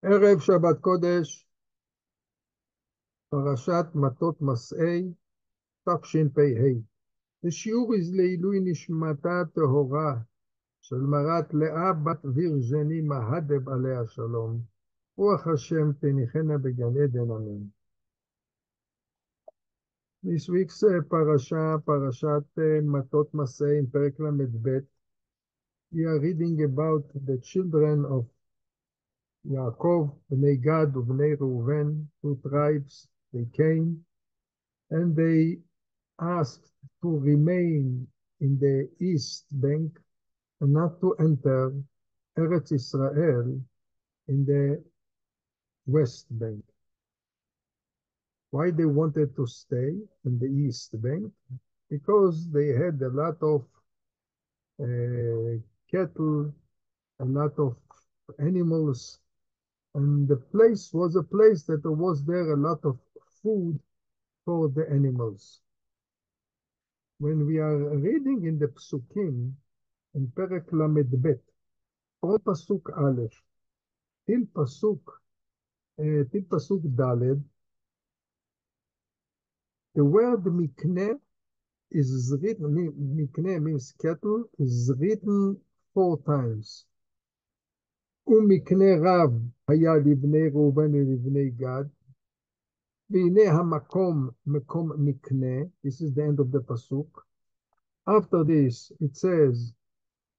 ערב שבת קודש, פרשת מטות מסעי, תשפ"ה. השיעור לעילוי נשמתה טהורה של מרת לאה בת וירג'ני מהדב עליה שלום. רוח השם תניחנה בגן עדן, אמן. This week's parashat מטות מסעי, in פרק ל"ב. We are reading about the children of Yaakov, Bnei Gad, Bnei Reuven, two tribes. They came and they asked to remain in the east bank and not to enter Eretz Israel in the west bank. Why they wanted to stay in the east bank? Because they had a lot of cattle, a lot of animals, and the place was a place that there was there a lot of food for the animals. When we are reading in the Psukim, in פרק ל"ב, או פסוק א', till פסוק ד', the word mikne is written, mikne means cattle, is written 4 times. ומקנה רב היה לבני ראובן ולבני גד, והנה המקום, מקום מקנה, this is the end of the pasuk. After this, it says,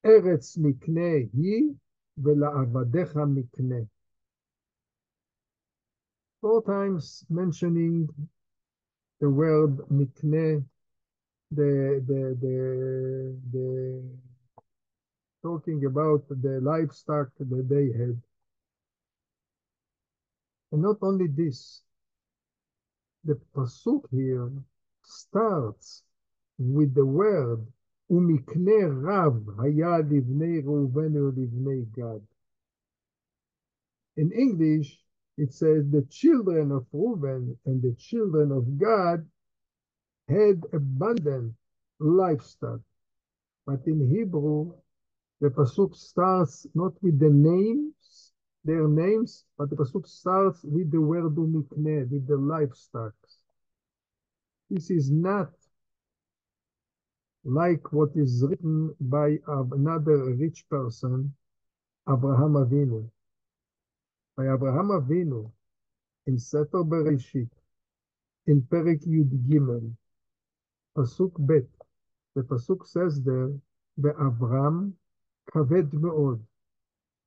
ארץ מקנה היא, ולעבדיך מקנה. 4 times mentioning the word mikne, the talking about the livestock that they had. And not only this, the pasuk here starts with the word ומקנה רב היה לבני ראובן ולבני גד. In English, it says the children of Reuben and the children of Gad had abundant livestock. But in Hebrew, the pasuk starts not with the names, their names, but the pasuk starts with the word umikne, with the livestock. This is not like what is written by another rich person, Abraham Avinu. By Abraham Avinu, in Sefer Bereshit, in Perek Yud Gimel, pasuk Bet, the pasuk says there, באברהם כבד מאוד,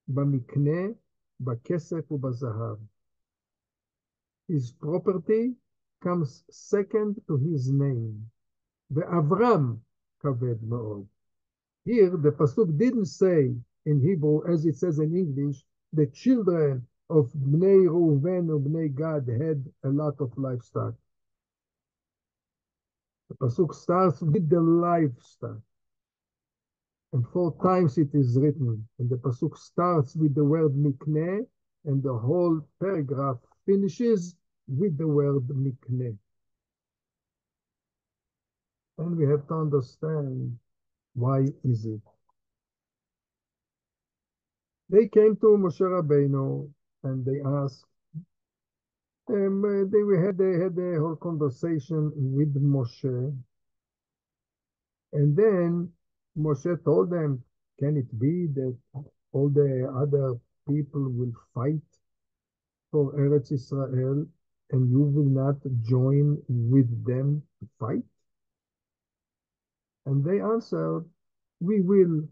במקנה, בכסף ובזהב. His property comes second to his name. ואברהם כבד מאוד. Here, the pasuk didn't say in Hebrew, as it says in English, the children of Bnei Reuven or Bnei Gad had a lot of livestock. The pasuk starts with the livestock. And 4 times it is written. And the pasuk starts with the word mikne, and the whole paragraph finishes with the word mikne. And we have to understand why is it. They came to Moshe Rabbeinu and they asked, they had a whole conversation with Moshe. And then Moshe told them, can it be that all the other people will fight for Eretz Israel and you will not join with them to fight? And they answered, we will.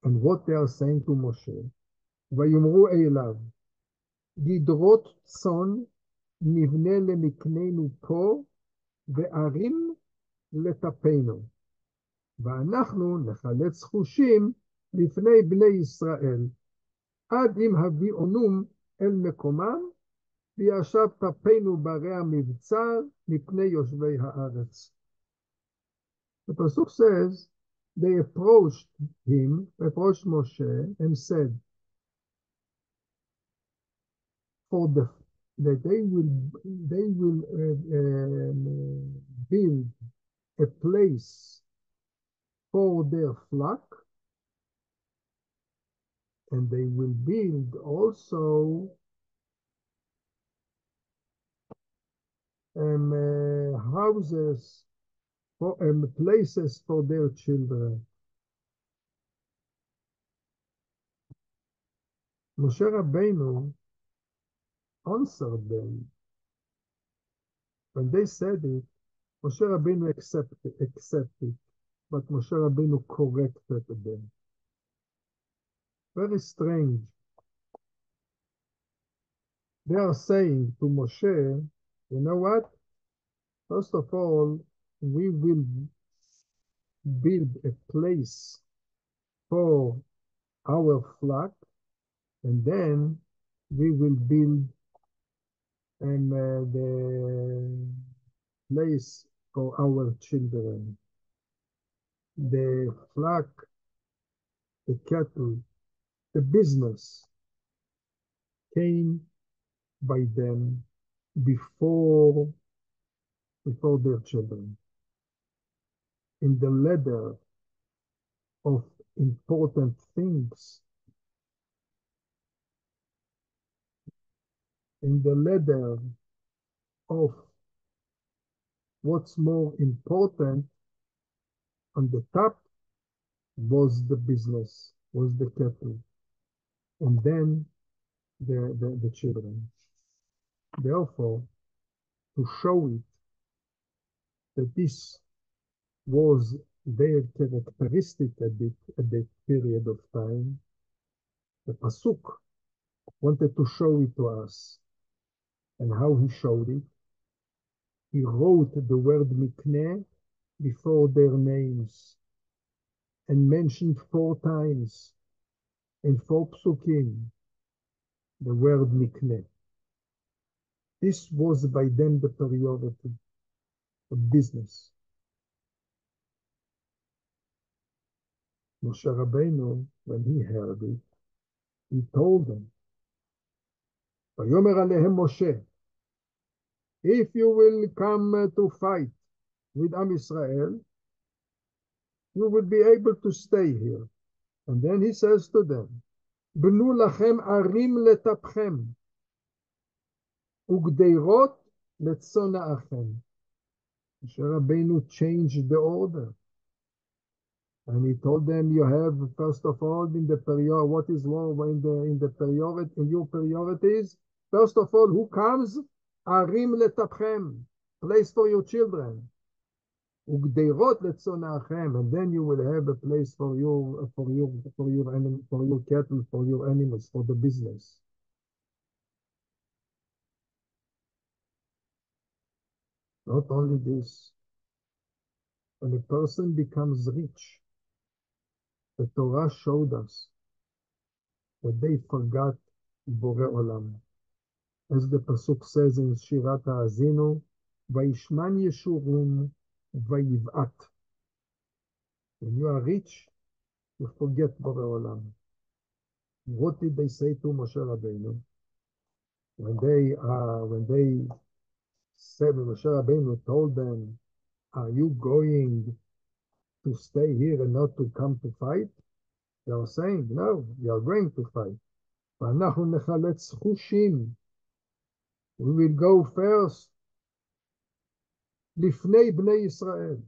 And what they are saying to Moshe, ויאמרו אליו, גדרות צאן נבנה למקננו פה, וערים לטפנו, ואנחנו נחלץ חושים לפני בני ישראל, עד אם הביאונום אל מקומם, וישב טפנו ברי המבצר מפני יושבי הארץ. The pasuk says, they approached Moshe, and said, that they will build a place for their flock and they will build also houses for places for their children. Moshe Rabbeinu answered them. When they said it, Moshe Rabbeinu accepted, but Moshe Rabbeinu corrected them. Very strange. They are saying to Moshe, you know what? First of all, we will build a place for our flock, and then we will build the place for our children. The flock, the cattle, the business came by them before their children. In the ladder of important things, in the ladder of what's more important, on the top was the business, was the cattle, and then the children. Therefore, to show it that this was their characteristic at that period of time, the Pasuk wanted to show it to us. And how he showed it? He wrote the word Mikneh before their names and mentioned 4 times in 4 psukim the word Mikneh. This was by them the priority of business. Moshe Rabbeinu, when he heard it, he told them, Vayomer Alehem Moshe, if you will come to fight with Am Israel, you will be able to stay here. And then he says to them, Bnu lachem arim letapchem, ugdeirot letzona'achem. Moshe Rabbeinu changed the order. And he told them, you have, first of all, in the priority, what is wrong in the priority, in your priorities? First of all, who comes? Arim letapchem, place for your children. Ugdeirot letzona'achem, and then you will have a place for your cattle, for your animals, for the business. Not only this, when a person becomes rich, the Torah showed us that they forgot Borei Olam. As the Pasuk says in Shirat HaAzinu, Vayishman Yeshurun Vayiv'at. When you are rich, you forget Borei Olam. What did they say to Moshe Rabbeinu? When Moshe Rabbeinu told them, are you going to stay here and not to come to fight? They are saying, no, we are going to fight. We will go first. Lifnei Bnei Israel.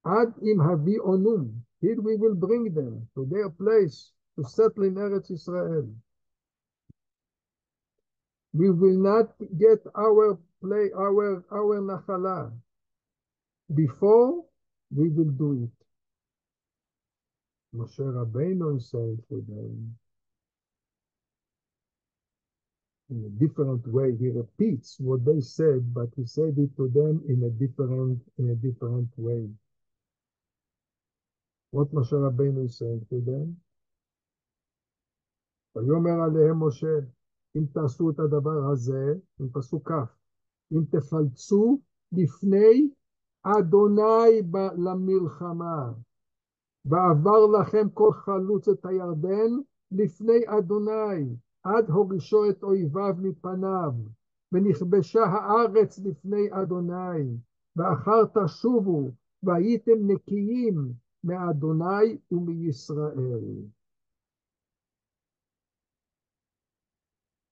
Ad im havi onum. Here we will bring them to their place to settle in Eretz Israel. We will not get our nachala before we will do it. Moshe Rabbeinu is saying to them in a different way. He repeats what they said, but he said it to them in a different way. What Moshe Rabbeinu is saying to them? ויאמר עליהם משה, אם תעשו את הדבר הזה, עם פסוק כ', אם תפלצו לפני אדוני למלחמה, ועבר לכם כל חלוץ את הירדן לפני אדוני, עד הורישו את אויביו מפניו, ונכבשה הארץ לפני אדוני, ואחר תשובו, והייתם נקיים מאדוני ומישראל.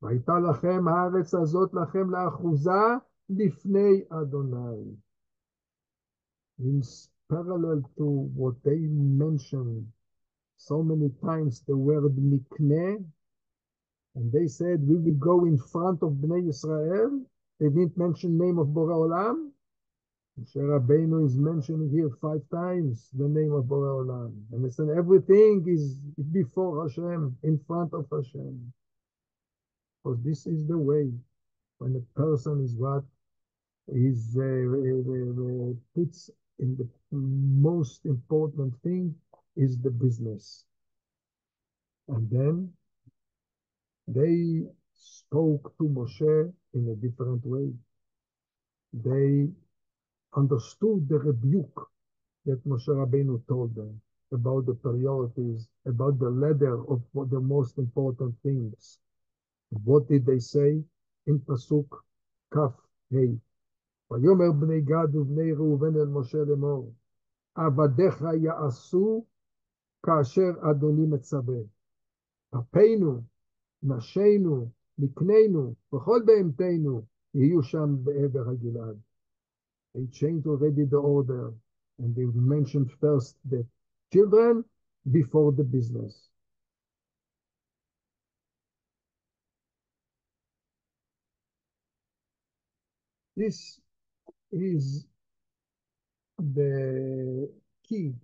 והייתה לכם הארץ הזאת לכם לאחוזה לפני אדוני. In parallel to what they mentioned so many times, the word mikne, and they said, we will go in front of Bnei Israel. They didn't mention name of Borei Olam. Moshe Rabbeinu is mentioning here 5 times the name of Borei Olam. And it's everything is before Hashem, in front of Hashem. Because this is the way when a person is what is puts in the most important thing is the business. And then they spoke to Moshe in a different way. They understood the rebuke that Moshe Rabbeinu told them about the priorities, about the ladder of what the most important things. What did they say in Pasuk Kaf Hey? ויאמר בני גד ובני ראובן אל משה לאמור, עבדיך יעשו כאשר אדוני מצווה. אפינו, נשינו, מקנינו, וכל בהמתנו, יהיו שם בעבר הגלעד. They changed already the order, and they mentioned first the children before the business. This is the key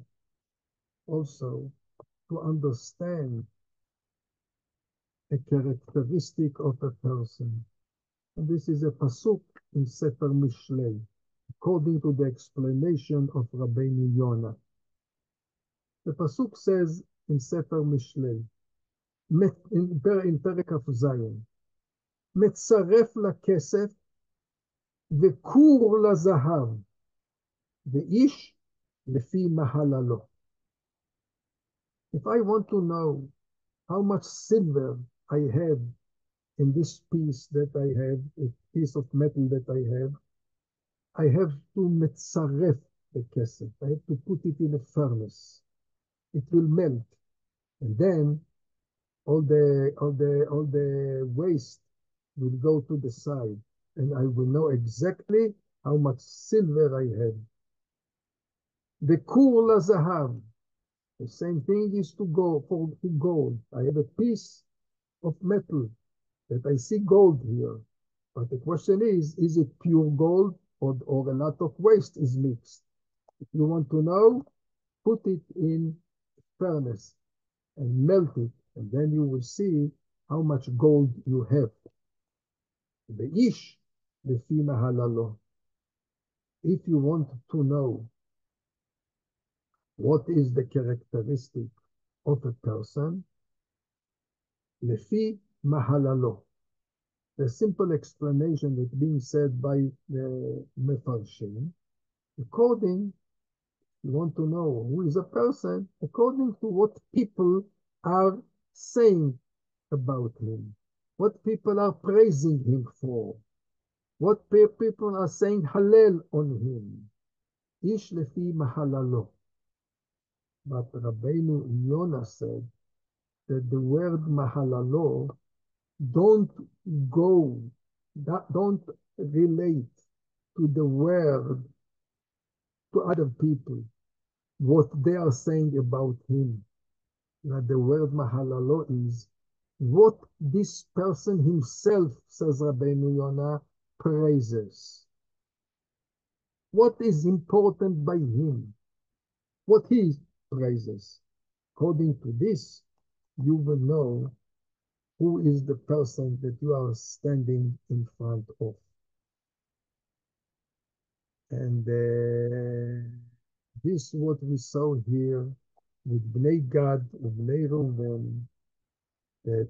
also to understand a characteristic of a person. And this is a pasuk in Sefer Mishlei, according to the explanation of Rabbeinu Yonah. The pasuk says in Sefer Mishlei, in Perek Kaf מצרף לכסף וכור לזהב, ואיש לפי מהללו. If I want to know how much silver I have in this piece that I have, a piece of metal that I have to מצרף the kesef. I have to put it in a furnace. It will melt, and then all the waste will go to the side, and I will know exactly how much silver I have. The kur lazahav, the same thing is to go for gold. I have a piece of metal that I see gold here, but the question is it pure gold or a lot of waste is mixed? If you want to know, put it in furnace and melt it, and then you will see how much gold you have. If you want to know what is the characteristic of a person, lefi mahalalo. The simple explanation that's being said by the Mefarshim, according, you want to know who is a person, according to what people are saying about him, what people are praising him for, what people are saying Hallel on him. Ish lefi mahalalo. But Rabbeinu Yonah said that the word mahalalo don't relate to the word to other people, what they are saying about him. That the word mahalalo is what this person himself, says Rabbeinu Yonah, praises. What is important by him? What he praises. According to this, you will know who is the person that you are standing in front of. And this is what we saw here with Bnei Gad and Bnei Reuven, that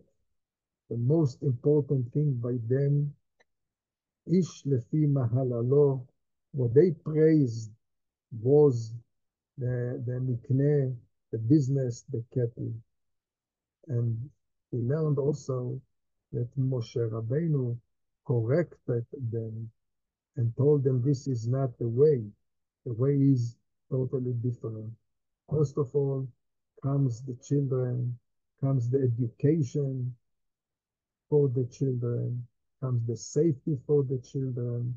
the most important thing by them, Ish lefi mahalalo, what they praised was the mikneh, the business, the cattle. And we learned also that Moshe Rabbeinu corrected them and told them this is not the way. The way is totally different. First of all, comes the children, comes the education, for the children, comes the safety for the children,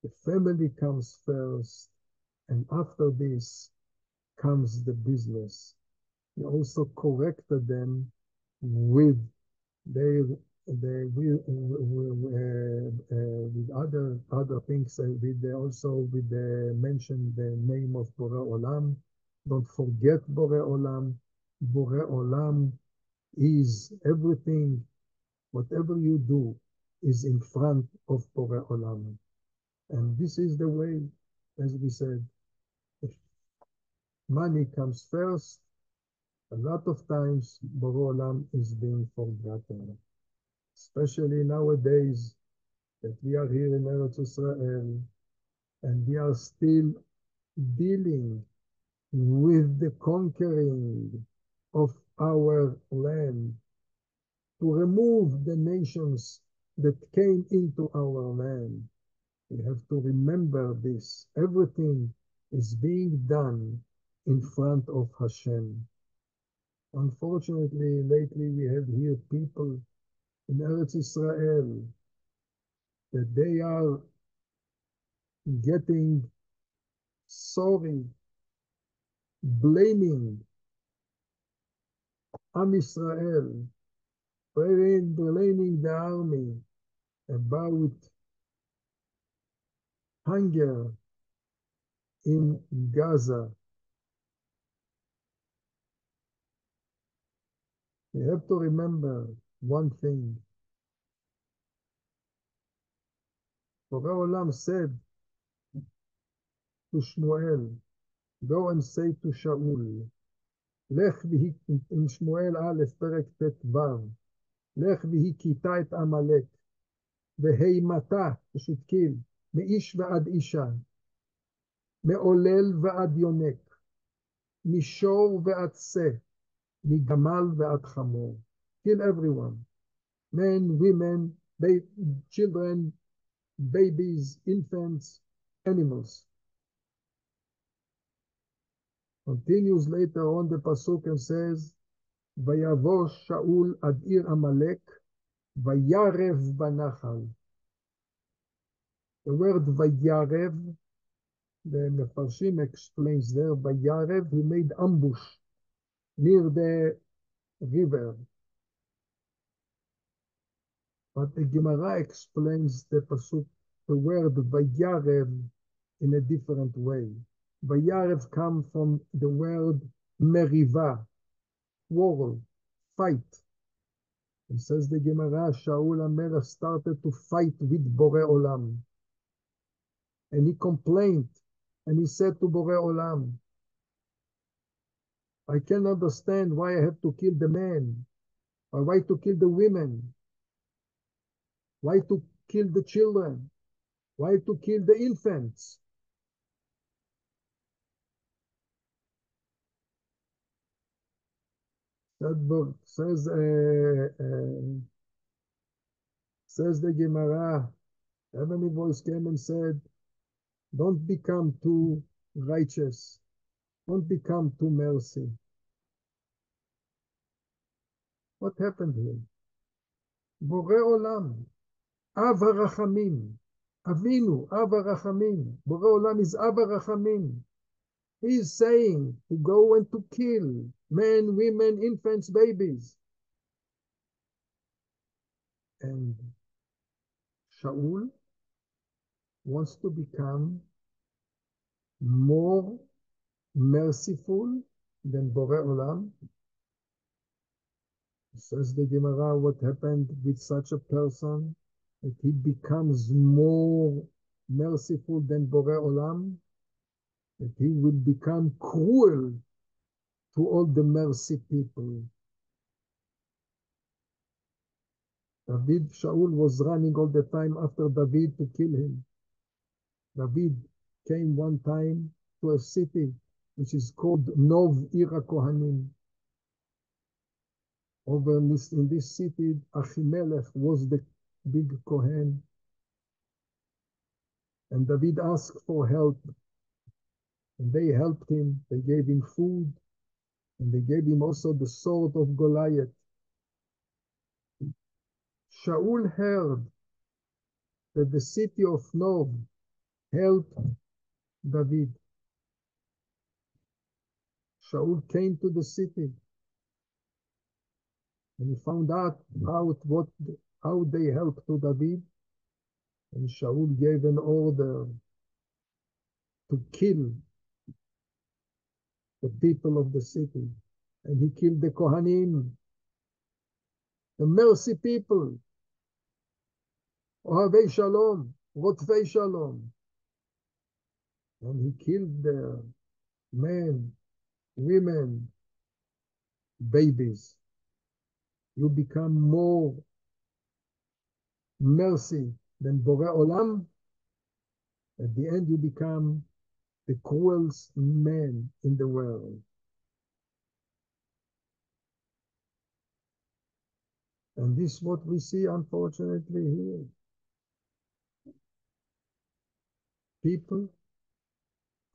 the family comes first, and after this comes the business. He also corrected them with their with other things, with also with the mention the name of Bore Olam. Don't forget Bore Olam. Bore Olam is everything. Whatever you do is in front of Bore Olam. And this is the way, as we said, if money comes first, a lot of times Bore Olam is being forgotten. Especially nowadays that we are here in Eretz Israel and we are still dealing with the conquering of our land to remove the nations that came into our land. We have to remember this. Everything is being done in front of Hashem. Unfortunately, lately we have here people in Eretz Israel that they are getting sorry, blaming Am Israel, blaming the army about hunger in Gaza. We have to remember one thing. Borei Olam said to Shmuel, go and say to Shaul, לך עם שמואל א', פרק ט"ו, לך והכית את עמלק, והימתה, פשוט קיל, מאיש ועד אישה, מעולל ועד יונק, משור ועד שא, מגמל ועד חמור. Kill everyone. Men, women, children, babies, infants, animals. Continues later on the pasuk and says, ויבוא שאול עד עיר עמלק, וירב בנחל. The word וירב, the Mefarshim explains there, וירב, he made ambush near the river. But the Gemara explains the pasuk, the word וירב in a different way. וירב come from the word meriva, quarrel, fight. It says the Gemara, Shaul HaMelech started to fight with Borei Olam. And he complained, and he said to Borei Olam, I can't understand why I have to kill the men, or why to kill the women, why to kill the children, why to kill the infants. That book says, says the Gemara, heavenly voice came and said, don't become too righteous. Don't become too mercy. What happened here? Borei Olam, Av HaRachamim, Avinu, Av HaRachamim. Borei Olam is Av HaRachamim. He is saying to go and to kill men, women, infants, babies. And Shaul wants to become more merciful than Borei Olam. Says the Gemara, what happened with such a person? That he becomes more merciful than Borei Olam, that he will become cruel to all the mercy people. David, Shaul was running all the time after David to kill him. David came one time to a city which is called Nov Ira Kohanim. Over in this city, Achimelech was the big Kohen. And David asked for help. And they helped him. They gave him food. And they gave him also the sword of Goliath. Shaul heard that the city of Nob helped David. Shaul came to the city and he found out how they helped to David. And Shaul gave an order to kill the people of the city. And he killed the Kohanim, the mercy people, Ohavei Shalom, Rotvei Shalom. And he killed the men, women, babies. You become more mercy than Borei Olam. At the end, you become the cruelest man in the world. And this is what we see, unfortunately, here. People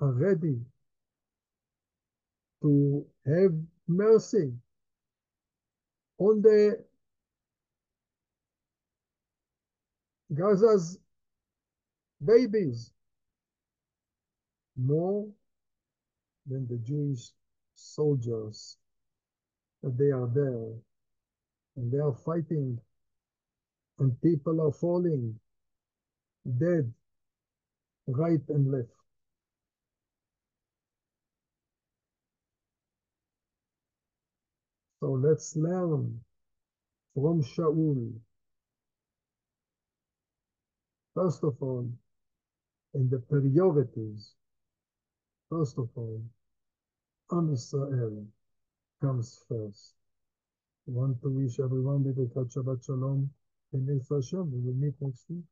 are ready to have mercy on the Gaza's babies more than the Jewish soldiers that they are there and they are fighting and people are falling dead right and left. So let's learn from Shaul. First of all, in the priorities, first of all, Am Israel comes first. I want to wish everyone with a Shabbat Shalom and Hashem. We will meet next week.